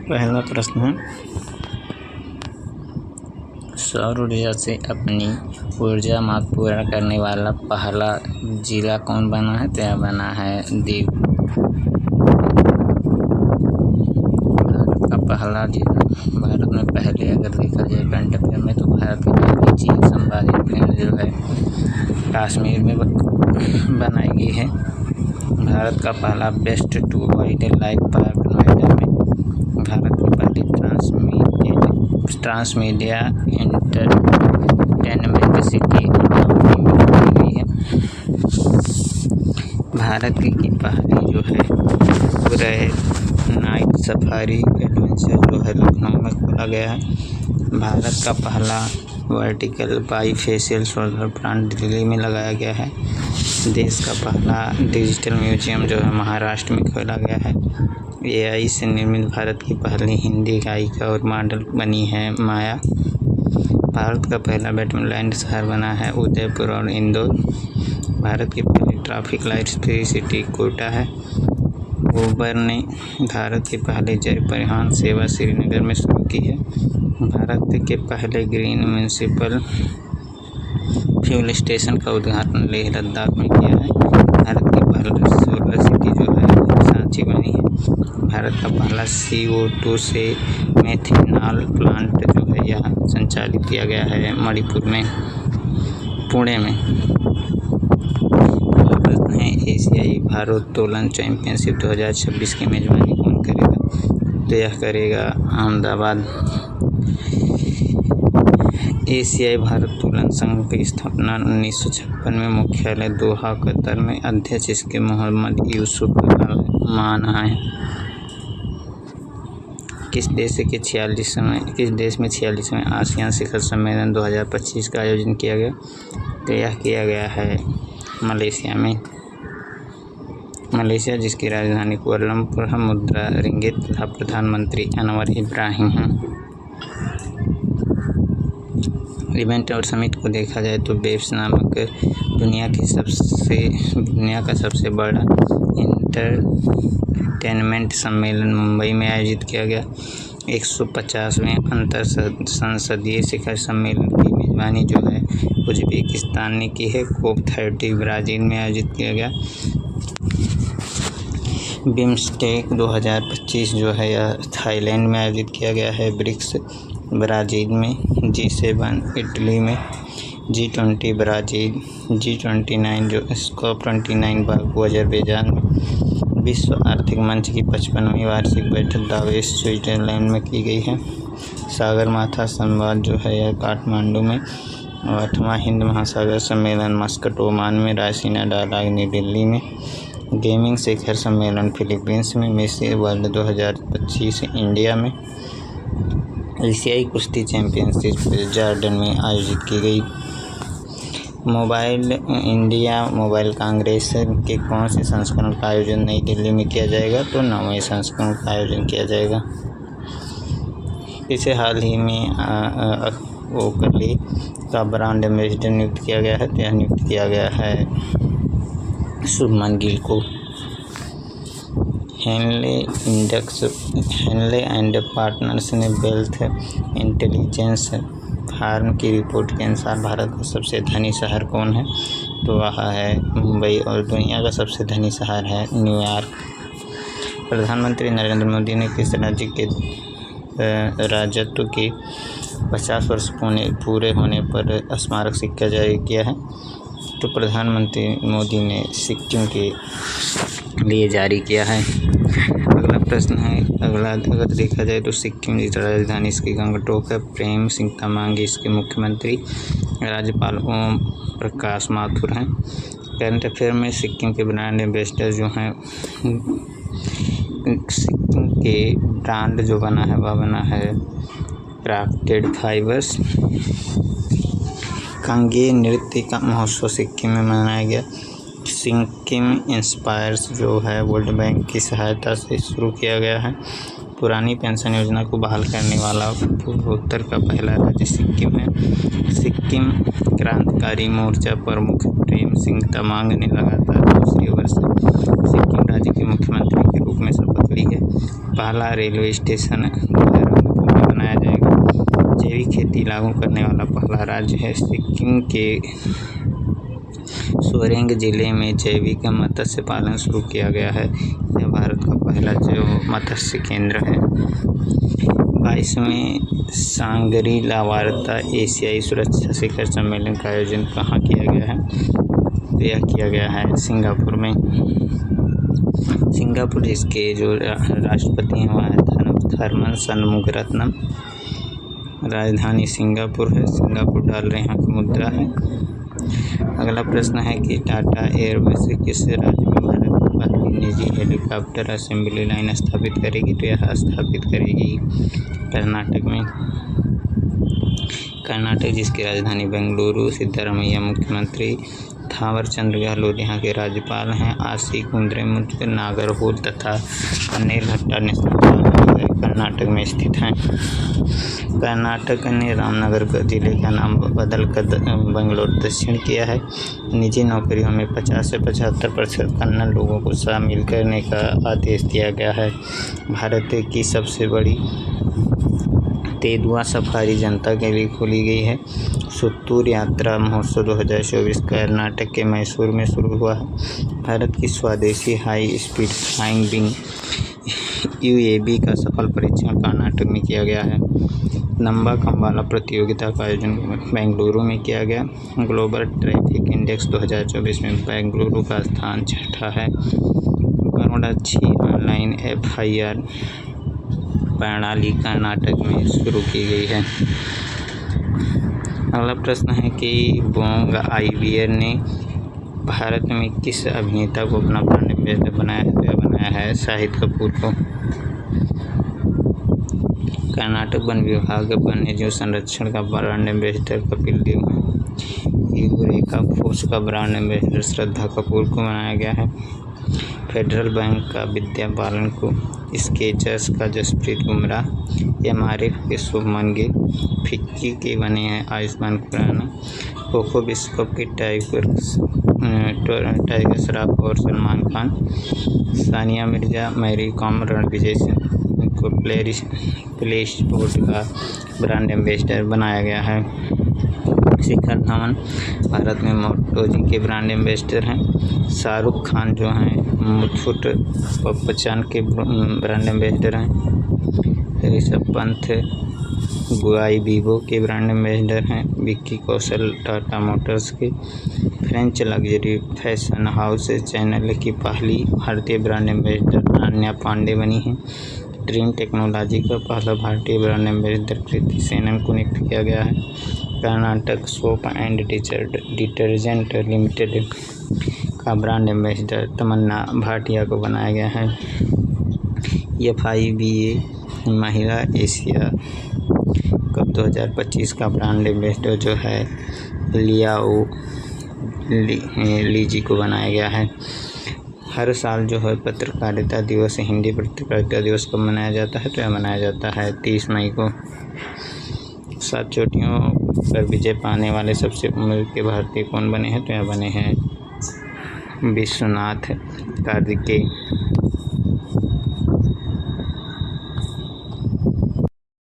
पहला प्रश्न है, सौर ऊर्जा से अपनी ऊर्जा मांग पूरा करने वाला पहला जिला कौन बना है? तो यह बना है दीव। भारत का पहला जिला, भारत में पहले अगर देखा जाए करंट अफेयर में तो भारत की पहली चीन संभावित फिल्म जो है कश्मीर में बनाई गई है। भारत का पहला waste to wildlife park Noida में। भारत की पहली ट्रांसमीडिया एंटरटेनमेंट सिटी अमरावती में बनाई गई है। भारत की पहली जो है पूरा नाइट सफारी एडवेंचर जो है लखनऊ में खोला गया है। भारत का पहला vertical bifacial solar plant Delhi में लगाया गया है। देश का पहला डिजिटल म्यूजियम जो है महाराष्ट्र में खोला गया है। AI से निर्मित भारत की पहली हिंदी गायिका और मॉडल बनी है माया। भारत का पहला बैडमिंटन शहर बना है उदयपुर और इंदौर। भारत की पहली traffic lights free city Kota है। उबर ने भारत की पहली जय परिवहन सेवा श्रीनगर में शुरू की है। भारत के पहले ग्रीन म्यूनिसिपल फ्यूल स्टेशन का उद्घाटन लेह लद्दाख में किया है। भारत की पहली सोलर सिटी जो है सांची बनी है। भारत का पहला CO2 से मेथनॉल प्लांट जो है यह संचालित किया गया है मणिपुर में, पुणे में। प्रश्न है, एशियाई भारोत्तोलन चैंपियनशिप 2026 की मेजबानी कौन करेगा? तो यह करेगा अहमदाबाद। एशियाई भारोत्तोलन संघ की स्थापना 1956 में मुख्यालय दोहा कतर में। अध्यक्ष इसके मोहम्मद यूसुफ अल मान हैं। किस देश में 46वें आसियान शिखर सम्मेलन 2025 का आयोजन किया गया? तो यह किया गया है मलेशिया में। मलेशिया जिसकी राजधानी कुआलालंपुर है। मुद्रा रिंगिट तथा प्रधानमंत्री अनवर इब्राहिम हैं। इवेंट और समिट को देखा जाए तो बेब्स नामक दुनिया का सबसे बड़ा एंटरटेनमेंट सम्मेलन मुंबई में आयोजित किया गया। 150वें अंतर संसदीय शिखर सम्मेलन की मेजबानी जो है उज्बेकिस्तान ने की है। COP30 ब्राज़ील में आयोजित किया गया। बिम्स्टेक 2025 जो है यह थाईलैंड में आयोजित किया गया है। ब्रिक्स ब्राज़ील में, G7 इटली में, G20 ब्राज़ील, G29 जो COP29 बाकू अजरबैजान में। विश्व आर्थिक मंच की 55वीं वार्षिक बैठक दावोस स्विट्जरलैंड में की गई है। सागरमाथा संवाद जो है यह काठमांडू में। 8वां हिंद महासागर सम्मेलन मस्कट ओमान में। रायसीना डायलॉग नई दिल्ली में। गेमिंग शिखर सम्मेलन फिलीपींस में। मिस वर्ल्ड 2025 इंडिया में। एशियाई कुश्ती चैंपियनशिप जॉर्डन में आयोजित की गई। इंडिया मोबाइल कांग्रेस के कौन से संस्करण का आयोजन नई दिल्ली में किया जाएगा? तो 9वें संस्करण का आयोजन किया जाएगा। इसे हाल ही में ओकली का ब्रांड एम्बेसडर नियुक्त किया गया है। तो यह नियुक्त किया गया है शुभमन गिल को। हेनले एंड पार्टनर्स ने वेल्थ इंटेलिजेंस फार्म की रिपोर्ट के अनुसार भारत का सबसे धनी शहर कौन है? तो वह है मुंबई और दुनिया का सबसे धनी शहर है न्यूयॉर्क। प्रधानमंत्री नरेंद्र मोदी ने किस राज्य के राजत्व के 50 वर्ष पूरे होने पर स्मारक सिक्का जारी किया है? तो प्रधानमंत्री मोदी ने सिक्किम के लिए जारी किया है। अगला प्रश्न है, अगर देखा जाए तो सिक्किम की राजधानी इसकी गंगटोक है। प्रेम सिंह तमांग इसके मुख्यमंत्री। राज्यपाल ओम प्रकाश माथुर हैं। करंट अफेयर में सिक्किम के ब्रांड एम्बेसडर जो हैं, सिक्किम के ब्रांड जो बना है वह बना है क्राफ्टेड फाइबर्स। कांगे नृत्य का महोत्सव सिक्किम में मनाया गया। सिक्किम इंस्पायर्स जो है वर्ल्ड बैंक की सहायता से शुरू किया गया है। पुरानी पेंशन योजना को बहाल करने वाला पूर्वोत्तर का पहला राज्य सिक्किम है। सिक्किम क्रांतिकारी मोर्चा प्रमुख प्रेम सिंह तमांग ने लगातार दूसरे वर्ष सिक्किम राज्य के मुख्यमंत्री के रूप में शपथ ली है। पहला रेलवे स्टेशन बहरमपुर में बनाया जाएगा। जैविक खेती लागू करने वाला पहला राज्य है सिक्किम के सोरेंग जिले में जैविक मत्स्य पालन शुरू किया गया है। यह भारत का पहला जैव मत्स्य केंद्र है। 22वें सांगरी-ला वार्ता एशियाई सुरक्षा शिखर सम्मेलन का आयोजन कहाँ किया गया है? तो यह किया गया है सिंगापुर में। सिंगापुर जिसके जो राष्ट्रपति हैं वह है थरमन शनमुगारत्नम। राजधानी सिंगापुर है। सिंगापुर डॉलर यहाँ की मुद्रा है। अगला प्रश्न है कि टाटा एयरवेज किस राज्य में भारत की पहली निजी हेलीकॉप्टर असेंबली लाइन स्थापित करेगी? तो यह स्थापित करेगी कर्नाटक में। कर्नाटक जिसकी राजधानी बेंगलुरु। सिद्धारमैया मुख्यमंत्री। थावरचंद गहलोत यहाँ के राज्यपाल हैं। आशीकुद्रेमुत्तु नागरहोल तथा बन्नेरघट्टा नेशनल पार्क कर्नाटक में स्थित हैं। कर्नाटक ने रामनगर जिले का नाम बदलकर बेंगलुरु दक्षिण किया है। निजी नौकरियों में 50 से 75% कन्नड़ लोगों को शामिल करने का आदेश दिया गया है। भारत की सबसे बड़ी तेंदुआ सफारी जनता के लिए खोली गई है। सुत्तूर यात्रा महोत्सव 2024 कर्नाटक के मैसूर में शुरू हुआ है। भारत की स्वदेशी high speed flying wing UAV का सफल परीक्षण कर्नाटक में किया गया है। लंबा खंबाला प्रतियोगिता का आयोजन बेंगलुरु में किया गया। ग्लोबल ट्रैफिक इंडेक्स 2024 में बेंगलुरु का स्थान 6ठा है। करोड़ाक्षी ऑनलाइन FIR प्रणाली कर्नाटक में शुरू की गई है। अगला प्रश्न है कि बोंग आईवीआर ने भारत में किस अभिनेता को अपना ब्रांड एम्बेसडर बनाया है? शाहिद कपूर को। कर्नाटक वन विभाग वन्यजीव संरक्षण का ब्रांड एम्बेसडर कपिल देव है। यूरेका फोर्स का ब्रांड एम्बेसडर श्रद्धा कपूर को बनाया गया है। फेडरल बैंक का विद्या बालन को। स्केचर्स का जसप्रीत बुमराह। MRF के शुभमन गिल। फिक्की के बने हैं आयुष्मान खुराना। खो-खो विश्व कप के टाइगर श्रॉफ और सलमान खान। सानिया मिर्जा मैरी कॉम रणविजय सिंह को प्ले स्पोर्ट का ब्रांड एम्बेसडर बनाया गया है। शिखर धवन भारत में मोटोजी के ब्रांड एम्बेसडर हैं। शाहरुख खान जो हैं मुथूट बच्चन के ब्रांड एम्बेसडर हैं। ऋषभ पंत गुआई वीवो के ब्रांड एम्बेसडर हैं। विक्की कौशल टाटा मोटर्स के। French luxury fashion house channel की पहली भारतीय ब्रांड एम्बेसडर अनन्या पांडे बनी हैं। ड्रीम टेक्नोलॉजी का पहला भारतीय ब्रांड एम्बेसडर कृति सेनन को नियुक्त किया गया है। Karnataka soap and detergent limited का ब्रांड एम्बेसडर तमन्ना भाटिया को बनाया गया है। FIBA महिला एशिया कप 2025 का ब्रांड एम्बेसडर जो है लियाओ लीजी को बनाया गया है। हर साल जो है पत्रकारिता दिवस हिंदी पत्रकारिता दिवस कब मनाया जाता है? तो यह मनाया जाता है 30 मई को। 7 चोटियों पर विजय पाने वाले सबसे उम्र के भारतीय कौन बने हैं? तो यह बने हैं विश्वनाथ कार्तिकेय।